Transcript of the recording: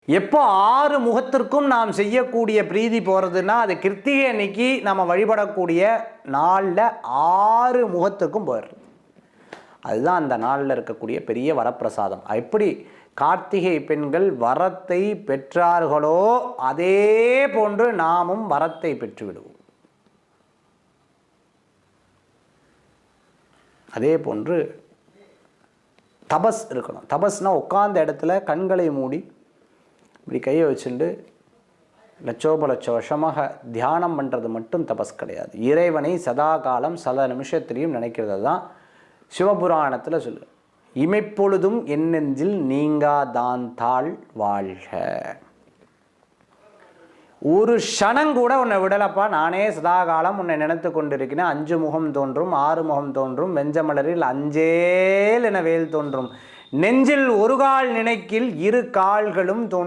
எப்போ 6 முகத்திற்கும் நாம் செய்யக்கூடிய பிரீதி போகிறதுனா அது கிருத்திகை அன்னைக்கு நம்ம வழிபடக்கூடிய நாளில் 6 முகத்துக்கும் போயிடுறது. அதுதான் அந்த நாளில் இருக்கக்கூடிய பெரிய வரப்பிரசாதம். எப்படி கார்த்திகை பெண்கள் வரத்தை பெற்றார்களோ அதே போன்று நாமும் வரத்தை பெற்று விடுவோம். அதே போன்று தபஸ் இருக்கணும். தபஸ்னால் உட்கார்ந்த இடத்துல கண்களை மூடி இப்படி கையை வச்சுட்டு லட்சோப லட்ச வருஷமாக தியானம் பண்ணுறது மட்டும் தபஸ் கிடையாது. இறைவனை சதா காலம் சத நிமிஷத்திலையும் நினைக்கிறது தான் சிவபுராணத்தில் சொல்லு. இமைப்பொழுதும் என் நெஞ்சில் நீங்காதான் தாழ் வாழ்க. ஒரு க்ஷணங்கூட உன்னை விடலப்பா, நானே சதாகாலம் உன்னை நினைத்து கொண்டிருக்கிறேன். 5 முகம் தோன்றும் 6 முகம் தோன்றும் வெஞ்சமலரில் அஞ்சேல் என வேல் தோன்றும் நெஞ்சில் ஒரு கால் நினைக்கில் 2 கால்களும் தோன்றும்